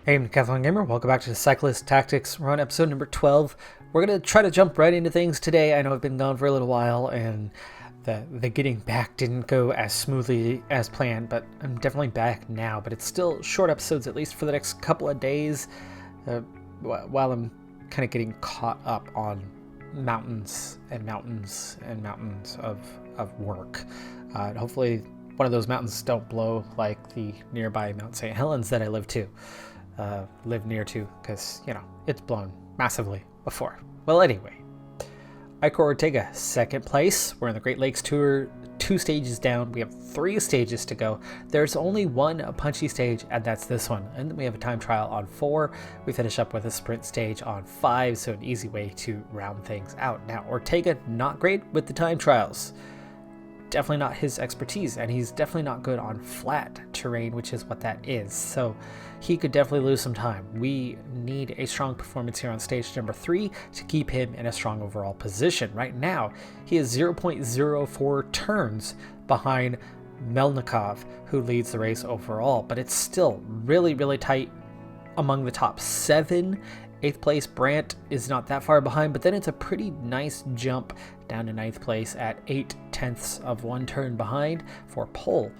Hey, I'm Decathlon Gamer. Welcome back to the Cyclist Tactics. We're on episode number 12. We're going to try to jump right into things today. I know I've been gone for a little while, and the getting back didn't go as smoothly as planned, but I'm definitely back now. But it's still short episodes, at least for the next couple of days, while I'm kind of getting caught up on mountains and mountains and mountains of work. Hopefully one of those mountains don't blow like the nearby Mount St. Helens that I live near to, because it's blown massively before. Well, anyway, Icor Ortega, second place. We're in the Great Lakes Tour, 2 stages down. We have 3 stages to go. There's only one punchy stage, and that's this one. And then we have a time trial on 4. We finish up with a sprint stage on 5, so an easy way to round things out. Now, Ortega, not great with the time trials. Definitely not his expertise, and he's definitely not good on flat terrain, which is what that is. So he could definitely lose some time. We need a strong performance here on stage number 3 to keep him in a strong overall position. Right now, he is 0.04 turns behind Melnikov, who leads the race overall, but it's still really, really tight among the top 7. 8th place, Brandt, is not that far behind, but then it's a pretty nice jump down to 9th place at 0.8 of 1 turn behind for Pole.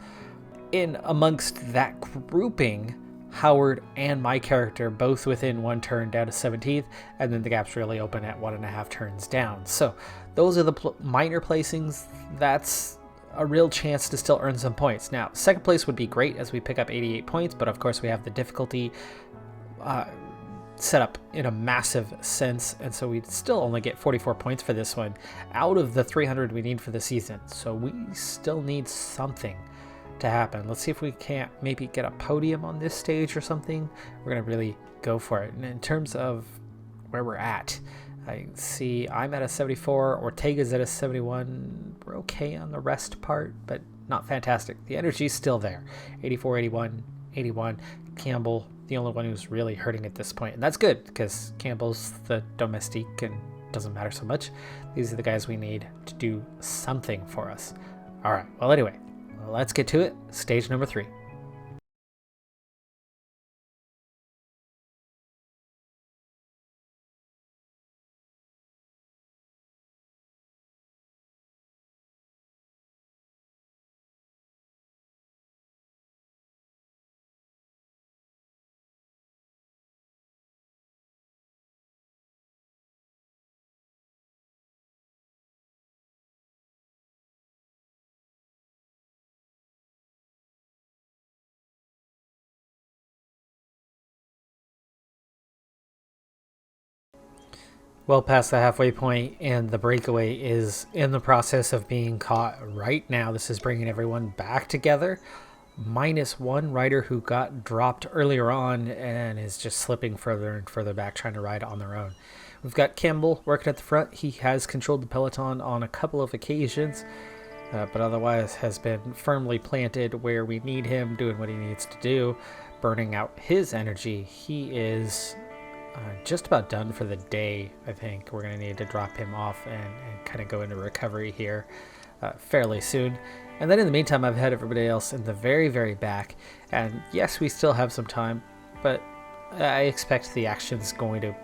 In amongst that grouping, Howard and my character both within 1 turn down to 17th, and then the gap's really open at 1.5 turns down. So those are the minor placings. That's a real chance to still earn some points. Now, 2nd place would be great as we pick up 88 points, but of course we have the difficulty set up in a massive sense, and so we'd still only get 44 points for this one out of the 300 we need for the season. So we still need something to happen. Let's see if we can't maybe get a podium on this stage or something. We're gonna really go for it. And in terms of where we're at, I see I'm at a 74, Ortega's at a 71. We're okay on the rest part, but not fantastic. The energy's still there. 84, 81, 81. Campbell, the only one who's really hurting at this point, and that's good because Campbell's the domestique and doesn't matter so much. These are the guys we need to do something for us. All right, well, anyway, let's get to it. Stage number 3. Well past the halfway point, and the breakaway is in the process of being caught right now. This is bringing everyone back together, minus one rider who got dropped earlier on and is just slipping further and further back, trying to ride on their own. We've got Campbell working at the front. He has controlled the peloton on a couple of occasions, but otherwise has been firmly planted where we need him, doing what he needs to do, burning out his energy. He is just about done for the day. I think we're going to need to drop him off and kind of go into recovery here fairly soon. And then in the meantime, I've had everybody else in the very, very back. And yes, we still have some time, but I expect the action's going to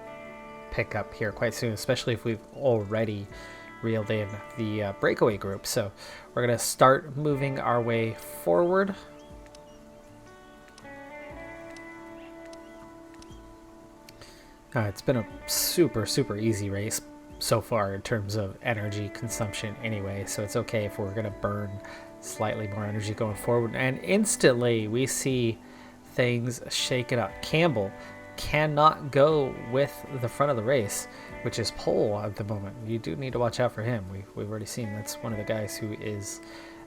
pick up here quite soon, especially if we've already reeled in the breakaway group. So we're going to start moving our way forward. It's been a super, super easy race so far in terms of energy consumption anyway, so it's okay if we're going to burn slightly more energy going forward. And instantly we see things shaken up. Campbell cannot go with the front of the race, which is Pole at the moment. You do need to watch out for him. We've already seen that's one of the guys who is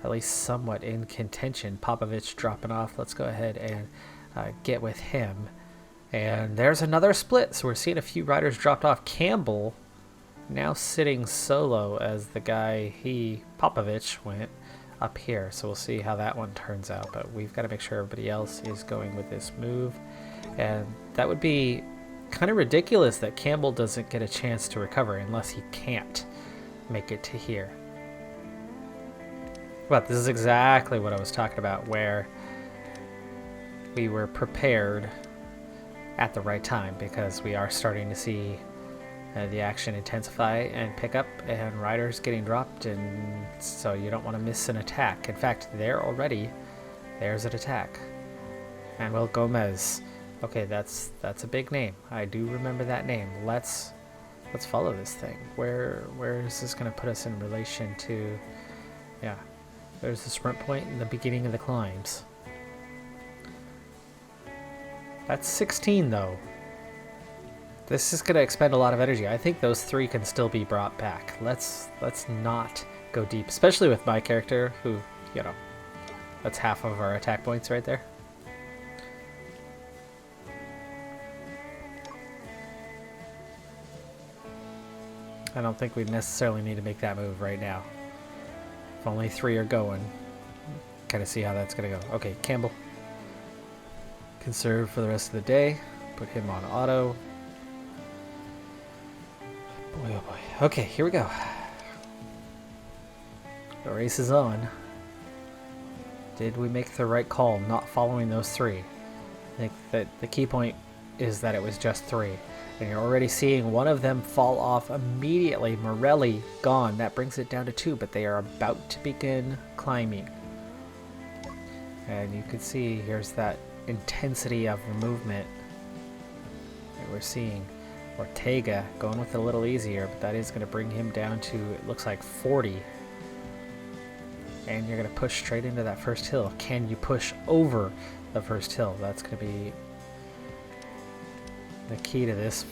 at least somewhat in contention. Popovich dropping off. Let's go ahead and get with him. And there's another split, so we're seeing a few riders dropped off. Campbell now sitting solo as the guy Popovich went up here. So we'll see how that one turns out, but we've got to make sure everybody else is going with this move. And that would be kind of ridiculous that Campbell doesn't get a chance to recover unless he can't make it to here. But this is exactly what I was talking about, where we were prepared at the right time, because we are starting to see the action intensify and pick up, and riders getting dropped, and so you don't want to miss an attack. In fact, there's an attack. Manuel Gomez. Okay, that's a big name. I do remember that name. Let's follow this thing. Where is this going to put us in relation to? Yeah, there's the sprint point in the beginning of the climbs. That's 16 though. This is going to expend a lot of energy. I think those 3 can still be brought back. Let's not go deep, especially with my character, who, you know, that's half of our attack points right there. I don't think we necessarily need to make that move right now. If only 3 are going, kind of see how that's going to go. Okay, Campbell. Conserve for the rest of the day. Put him on auto. Boy, oh boy. Okay, here we go. The race is on. Did we make the right call not following those 3? I think that the key point is that it was just 3. And you're already seeing one of them fall off immediately. Morelli gone. That brings it down to 2, but they are about to begin climbing. And you can see here's that intensity of movement that we're seeing. Ortega going with a little easier, but that is going to bring him down to, it looks like 40. And you're going to push straight into that first hill. Can you push over the first hill? That's going to be the key to this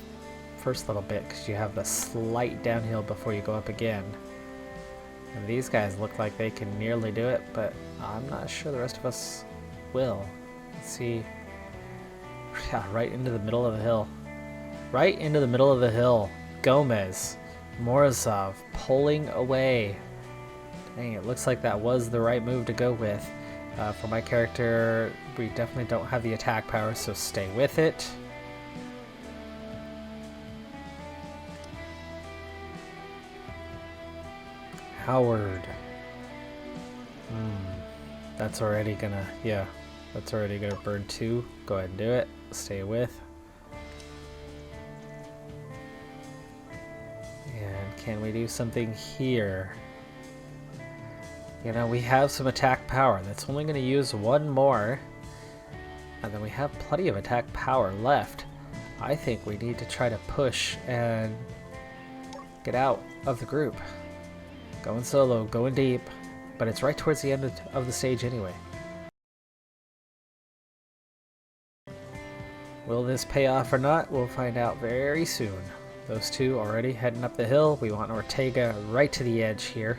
first little bit, because you have the slight downhill before you go up again. And these guys look like they can nearly do it, but I'm not sure the rest of us will. Let's see. Yeah, right into the middle of the hill. Right into the middle of the hill. Gomez. Morozov pulling away. Dang, it looks like that was the right move to go with. For my character, we definitely don't have the attack power, so stay with it. Howard. That's already gonna, yeah, that's already gonna burn 2. Go ahead and do it. Stay with. And can we do something here? You know, we have some attack power. That's only going to use 1 more. And then we have plenty of attack power left. I think we need to try to push and get out of the group. Going solo, going deep. But it's right towards the end of the stage anyway. Will this pay off or not? We'll find out very soon. Those 2 already heading up the hill. We want Ortega right to the edge here.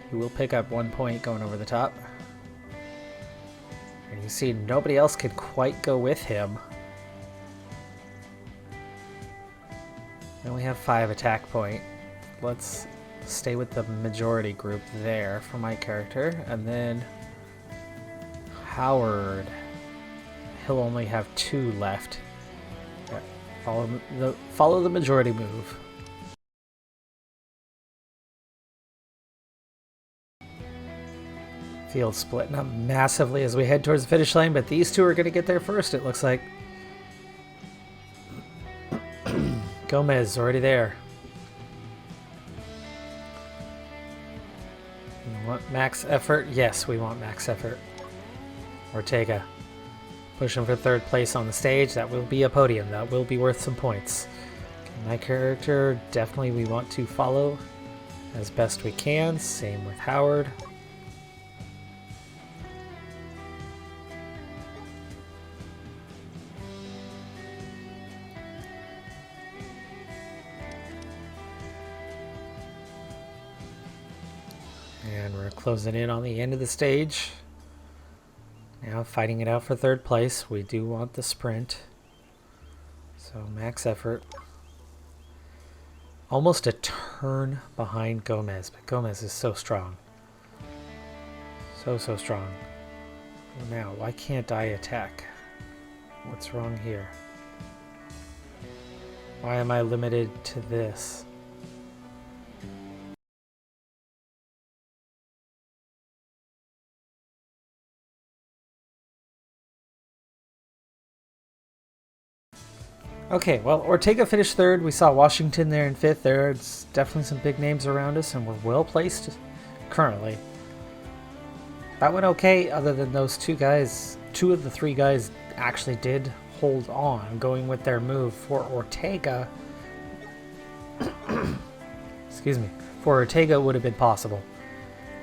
He will pick up 1 point going over the top. And you see nobody else can quite go with him. And we have 5 attack point. Let's stay with the majority group there for my character. And then Howard. He'll only have 2 left. Follow the majority move. Field splitting up massively as we head towards the finish line, but these 2 are going to get there first, it looks like. Gomez already there. We want max effort? Yes, we want max effort. Ortega. Pushing for 3rd place on the stage. That will be a podium. That will be worth some points. My character, definitely we want to follow as best we can. Same with Howard. And we're closing in on the end of the stage. Now fighting it out for 3rd place. We do want the sprint. So max effort. Almost a turn behind Gomez, but Gomez is so strong. So strong. Now, why can't I attack? What's wrong here? Why am I limited to this? Okay, well, Ortega finished third. We saw Washington there in fifth. There's definitely some big names around us, and we're well placed currently. That went okay, other than those two guys. Two of the three guys actually did hold on, going with their move. For Ortega, excuse me, for Ortega it would have been possible,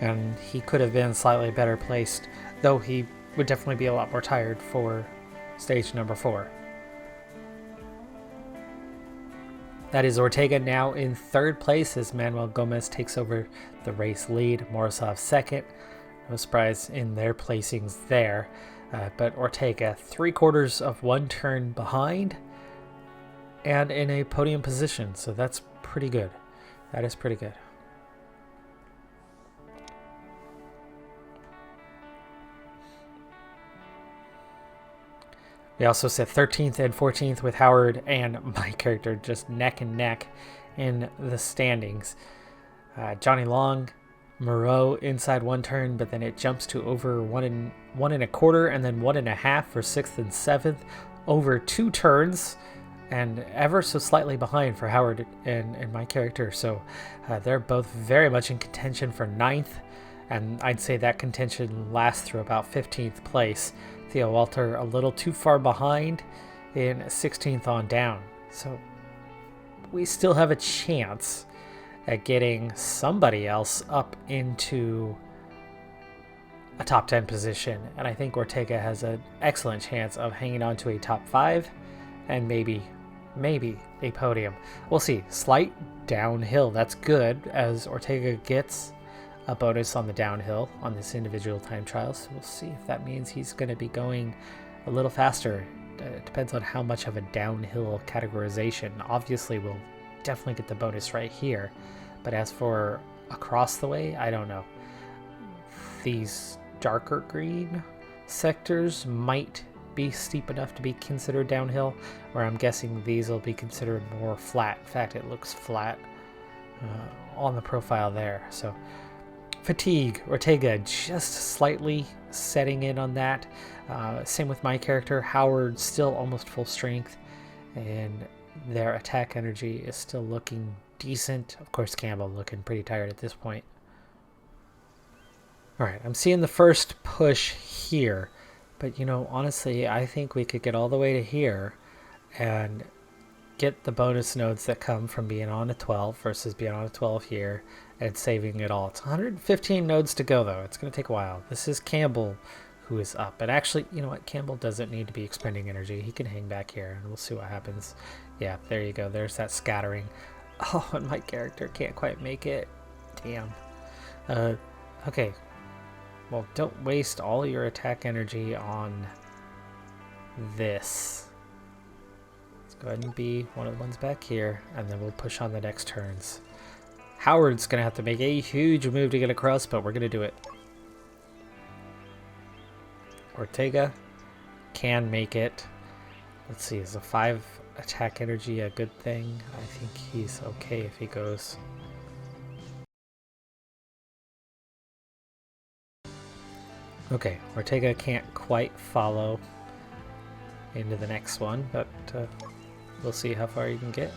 and he could have been slightly better placed, though he would definitely be a lot more tired for stage number 4. That is Ortega now in third place as Manuel Gomez takes over the race lead. Morozov second. No surprise in their placings there. But Ortega 3/4 of one turn behind and in a podium position. So that's pretty good. That is pretty good. We also sit 13th and 14th with Howard and my character just neck and neck in the standings. Johnny Long, Moreau inside one turn, but then it jumps to over 1.25 and then 1.5 for 6th and 7th over 2 turns, and ever so slightly behind for Howard and my character. So they're both very much in contention for 9th, and I'd say that contention lasts through about 15th place. Theo Walter a little too far behind in 16th on down. So we still have a chance at getting somebody else up into a top 10 position. And I think Ortega has an excellent chance of hanging on to a top 5 and maybe a podium. We'll see. Slight downhill. That's good, as Ortega gets a bonus on the downhill on this individual time trial. So we'll see if that means he's going to be going a little faster. It depends on how much of a downhill categorization. Obviously, we'll definitely get the bonus right here. But as for across the way, I don't know. These darker green sectors might be steep enough to be considered downhill, where I'm guessing these will be considered more flat. In fact, it looks flat on the profile there. So fatigue, Ortega just slightly setting in on that. Same with my character. Howard still almost full strength, and their attack energy is still looking decent. Of course, Campbell looking pretty tired at this point. All right, I'm seeing the first push here, but honestly, I think we could get all the way to here and get the bonus nodes that come from being on a 12 versus being on a 12 here and saving it all. It's 115 nodes to go, though. It's going to take a while. This is Campbell who is up. And actually, you know what? Campbell doesn't need to be expending energy. He can hang back here, and we'll see what happens. Yeah, there you go. There's that scattering. Oh, and my character can't quite make it. Damn. Okay. Well, don't waste all your attack energy on this. Let's go ahead and be one of the ones back here, and then we'll push on the next turns. Howard's going to have to make a huge move to get across, but we're going to do it. Ortega can make it. Let's see, is a 5 attack energy a good thing? I think he's okay if he goes. Okay, Ortega can't quite follow into the next one, but we'll see how far you can get.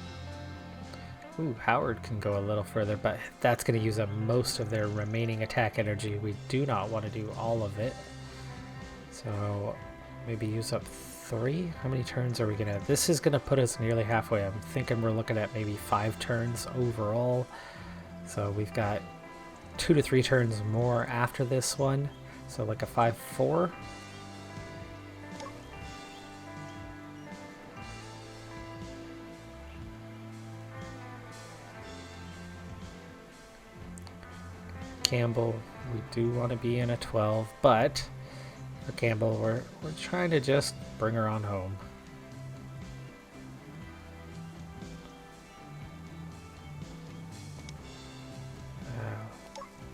Ooh, Howard can go a little further, but that's going to use up most of their remaining attack energy. We do not want to do all of it. So maybe use up 3? How many turns are we going to have? This is going to put us nearly halfway. I'm thinking we're looking at maybe 5 turns overall. So we've got 2 to 3 turns more after this one. So like a 5-4. Campbell, we do want to be in a 12, but for Campbell, we're trying to just bring her on home.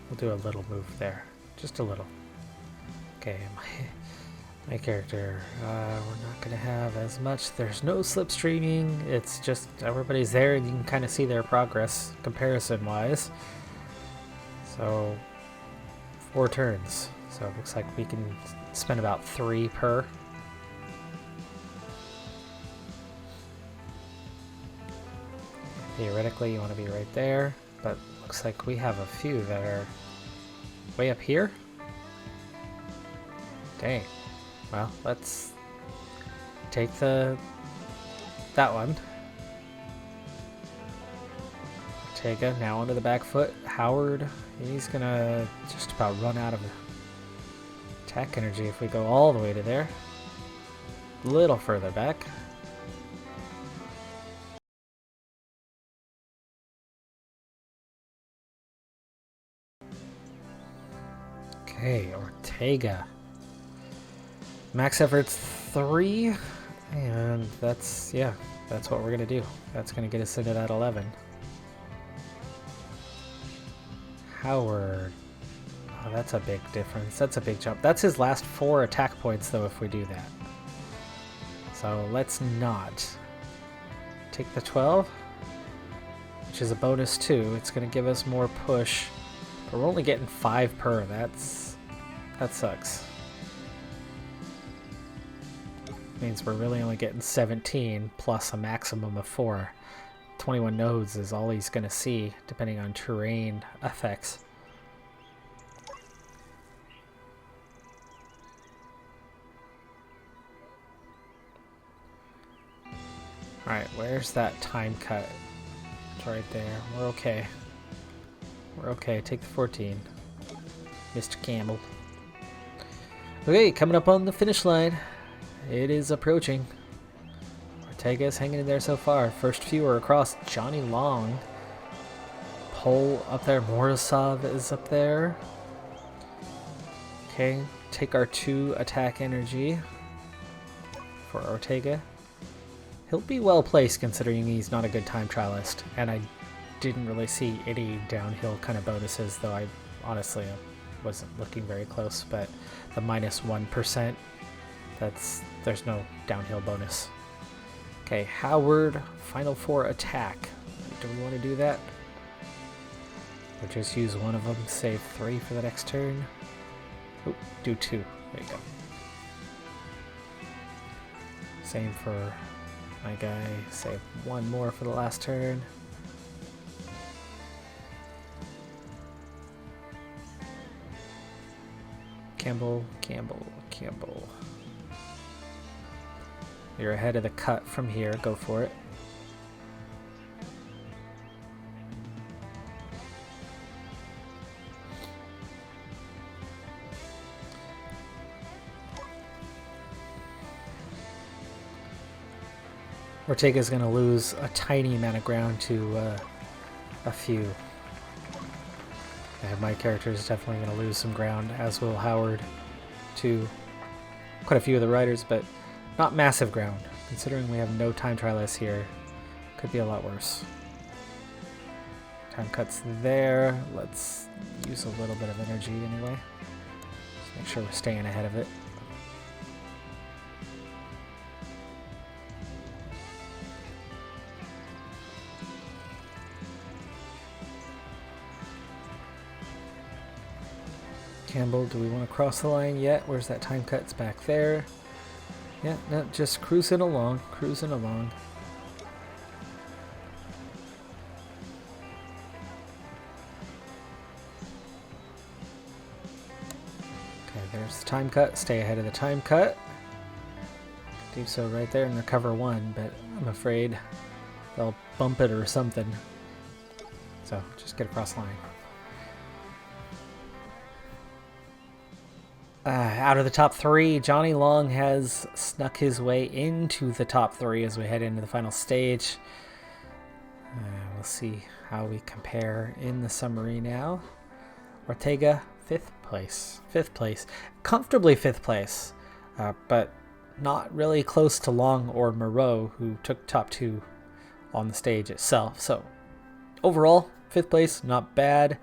We'll do a little move there, just a little. Okay, my character, we're not going to have as much. There's no slipstreaming. It's just everybody's there, and you can kind of see their progress comparison-wise. So 4 turns. So it looks like we can spend about 3 per. Theoretically, you want to be right there, but looks like we have a few that are way up here. Dang. Well, let's take that one. Ortega now onto the back foot. Howard, he's gonna just about run out of attack energy if we go all the way to there. A little further back. Okay, Ortega. Max effort's 3, and that's what we're gonna do. That's gonna get us into that 11. Howard. Oh, that's a big difference. That's a big jump. That's his last 4 attack points, though, if we do that. So let's not. Take the 12, which is a bonus 2. It's gonna give us more push, but we're only getting 5 per. That sucks. Means we're really only getting 17 plus a maximum of 4. 21 nodes is all he's going to see, depending on terrain effects. Alright, where's that time cut? It's right there. We're okay. We're okay. Take the 14. Mr. Campbell. Okay, coming up on the finish line. It is approaching. Ortega's hanging in there so far. First few are across. Johnny Long. Pole up there. Morozov is up there. Okay, take our 2 attack energy for Ortega. He'll be well placed considering he's not a good time trialist. And I didn't really see any downhill kind of bonuses, though I honestly wasn't looking very close. But the minus 1%, there's no downhill bonus. Okay, Howard, final 4 attack. Do we want to do that? Or just use one of them, save 3 for the next turn? Oop, do 2. There you go. Same for my guy, save 1 more for the last turn. Campbell. You're ahead of the cut from here, go for it. Ortega's going to lose a tiny amount of ground to a few. And my character is definitely going to lose some ground, as will Howard, to quite a few of the riders, but not massive ground. Considering we have no time trialists here, could be a lot worse. Time cuts there. Let's use a little bit of energy anyway. Just make sure we're staying ahead of it. Campbell, do we want to cross the line yet? Where's that time cut? It's back there. Yeah, no, just cruising along, cruising along. Okay, there's the time cut. Stay ahead of the time cut. Do so right there and recover 1, but I'm afraid they'll bump it or something. So just get across the line. Out of the top 3, Johnny Long has snuck his way into the top 3 as we head into the final stage. We'll see how we compare in the summary now. Ortega, 5th place. 5th place. Comfortably 5th place, but not really close to Long or Moreau, who took top 2 on the stage itself. So overall, 5th place, not bad.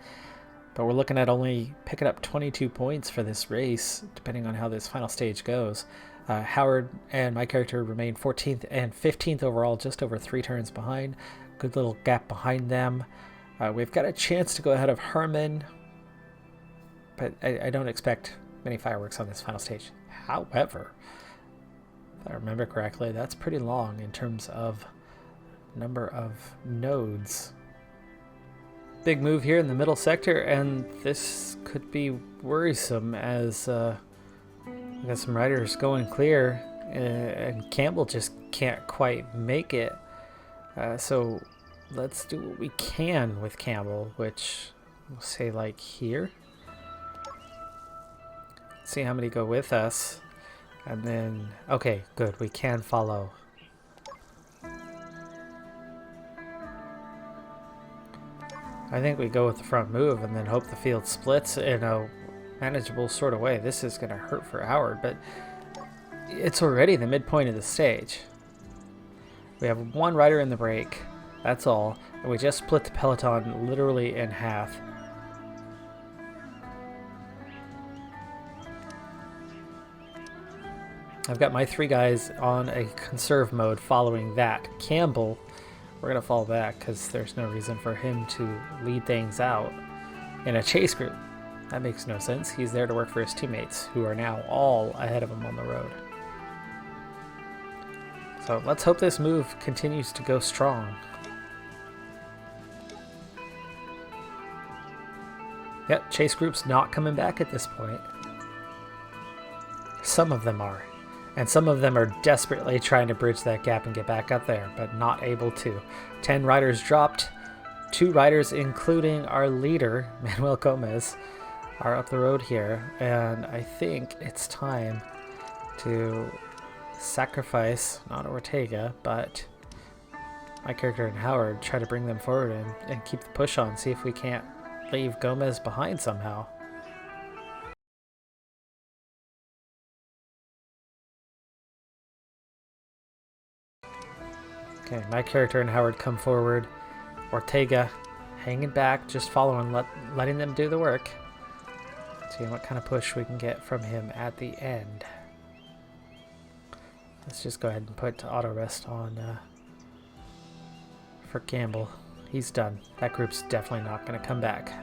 But we're looking at only picking up 22 points for this race, depending on how this final stage goes. Howard and my character remain 14th and 15th overall, just over 3 turns behind. Good little gap behind them. We've got a chance to go ahead of Herman, but I don't expect many fireworks on this final stage. However, if I remember correctly, that's pretty long in terms of number of nodes. Big move here in the middle sector, and this could be worrisome as we got some riders going clear, and Campbell just can't quite make it. So let's do what we can with Campbell, which we'll say like here. See how many go with us. And then, okay, good, we can follow. I think we go with the front move and then hope the field splits in a manageable sort of way. This is going to hurt for Howard, but it's already the midpoint of the stage. We have one rider in the break, that's all, and we just split the peloton literally in half. I've got my 3 guys on a conserve mode following that. Campbell, we're going to fall back because there's no reason for him to lead things out in a chase group. That makes no sense. He's there to work for his teammates, who are now all ahead of him on the road. So let's hope this move continues to go strong. Yep, chase group's not coming back at this point. Some of them are. And some of them are desperately trying to bridge that gap and get back up there, but not able to. 10 riders dropped. 2 riders, including our leader, Manuel Gomez, are up the road here. And I think it's time to sacrifice, not Ortega, but my character and Howard, try to bring them forward and keep the push on, see if we can't leave Gomez behind somehow. Okay, my character and Howard come forward. Ortega hanging back, just following, letting them do the work. Seeing what kind of push we can get from him at the end. Let's just go ahead and put auto rest on for Campbell. He's done. That group's definitely not going to come back.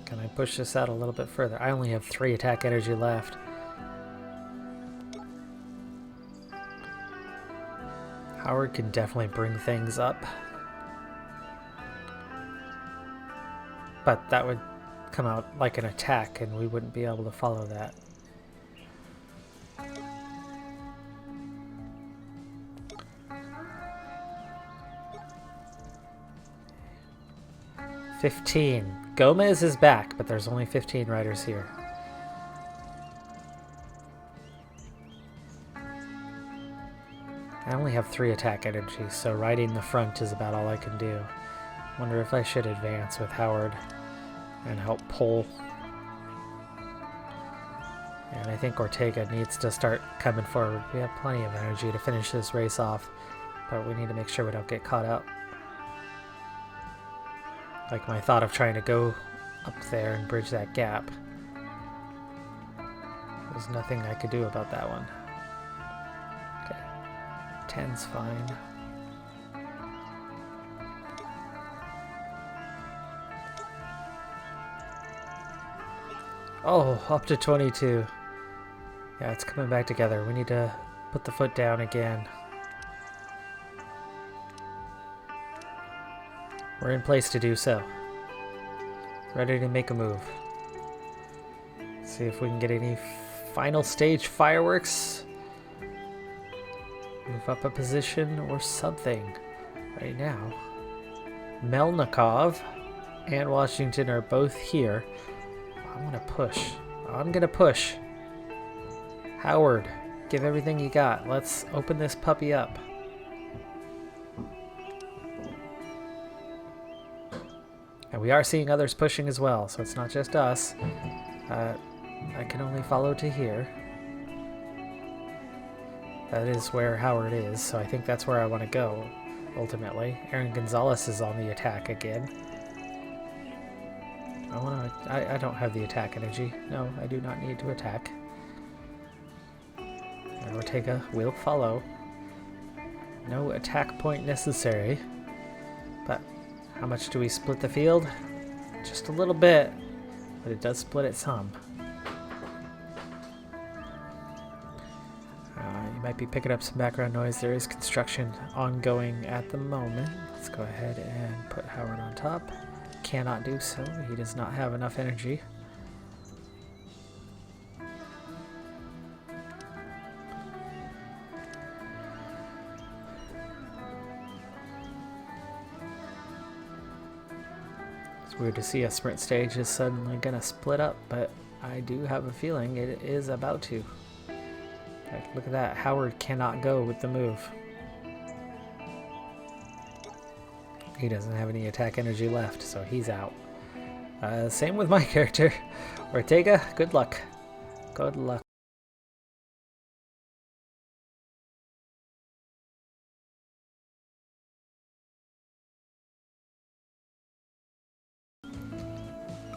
Can I push this out a little bit further? I only have 3 attack energy left. Howard can definitely bring things up. But that would come out like an attack, and we wouldn't be able to follow that. $15. Gomez is back, but there's only 15 riders here. I only have 3 attack energy, so riding the front is about all I can do. Wonder if I should advance with Howard and help pull. And I think Ortega needs to start coming forward. We have plenty of energy to finish this race off, but we need to make sure we don't get caught out. Like my thought of trying to go up there and bridge that gap. There's nothing I could do about that one. Okay, 10's fine. Oh, up to 22. Yeah, it's coming back together. We need to put the foot down again. We're in place to do so. Ready to make a move. See if we can get any final stage fireworks. Move up a position or something. Right now, Melnikov and Washington are both here. I'm gonna push. I'm gonna push. Howard, give everything you got. Let's open this puppy up. And we are seeing others pushing as well, so it's not just us. I can only follow to here. That is where Howard is, so I think that's where I want to go, ultimately. Aaron Gonzalez is on the attack again. I don't have the attack energy. No, I do not need to attack. And Ortega will follow. No attack point necessary. But how much do we split the field? Just a little bit, but it does split it some. You might be picking up some background noise. There is construction ongoing at the moment. Let's go ahead and put Howard on top. Cannot do so. He does not have enough energy. It's weird to see a sprint stage is suddenly gonna split up, but I do have a feeling it is about to. Like, look at that. Howard cannot go with the move. He doesn't have any attack energy left, so he's out. Same with my character. Ortega, good luck. Good luck.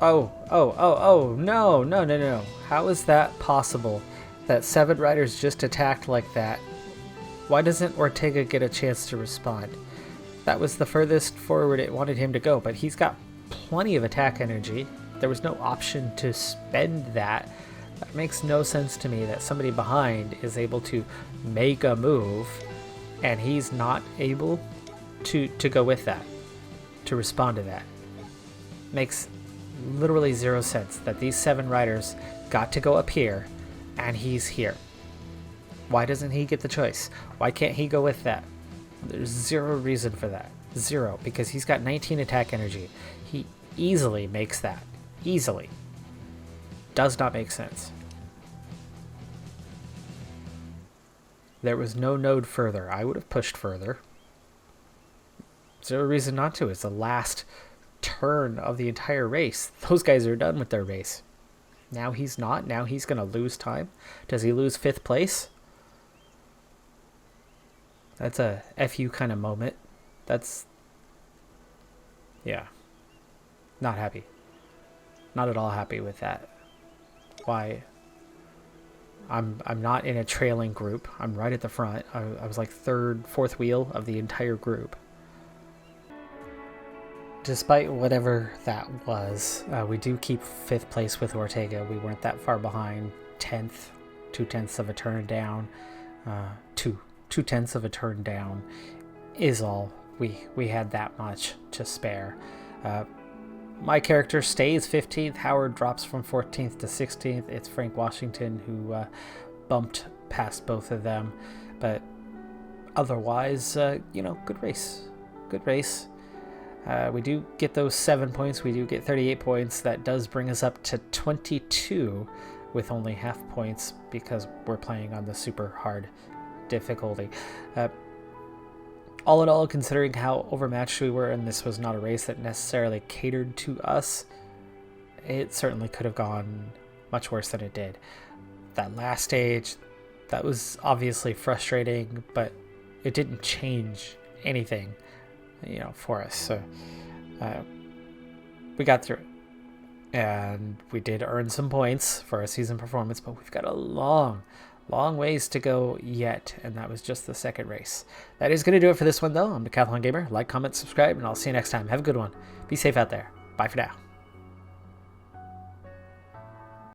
Oh, no. How is that possible? That 7 riders just attacked like that. Why doesn't Ortega get a chance to respond? That was the furthest forward it wanted him to go, but he's got plenty of attack energy. There was no option to spend that. That makes no sense to me that somebody behind is able to make a move and he's not able to go with that, to respond to that. Makes literally 0 sense that these 7 riders got to go up here and he's here. Why doesn't he get the choice? Why can't he go with that? There's 0 reason for that. 0, because he's got 19 attack energy. He easily makes that. Easily. Does not make sense. There was no node further. I would have pushed further. 0 reason not to. It's the last turn of the entire race. Those guys are done with their race. Now he's not. Now he's going to lose time. Does he lose 5th place? That's a FU kind of moment. That's... yeah. Not happy. Not at all happy with that. Why? I'm not in a trailing group. I'm right at the front. I was like 3rd, 4th wheel of the entire group. Despite whatever that was, we do keep 5th place with Ortega. We weren't that far behind. 10th, 2/10 of a turn down. 2/10 of a turn down is all. We had that much to spare. My character stays 15th. Howard drops from 14th to 16th. It's Frank Washington who bumped past both of them. But otherwise, you know, good race. Good race. We do get those 7 points. We do get 38 points. That does bring us up to 22 with only half points because we're playing on the super hard difficulty. All in all, considering how overmatched we were, and this was not a race that necessarily catered to us, it certainly could have gone much worse than it did. That last stage, that was obviously frustrating, but it didn't change anything, you know, for us. So we got through it, and we did earn some points for our season performance, but we've got a long ways to go yet, and that was just the 2nd race. That is going to do it for this one, though. I'm Decathlon Gamer. Like, comment, subscribe, and I'll see you next time. Have a good one. Be safe out there. Bye for now.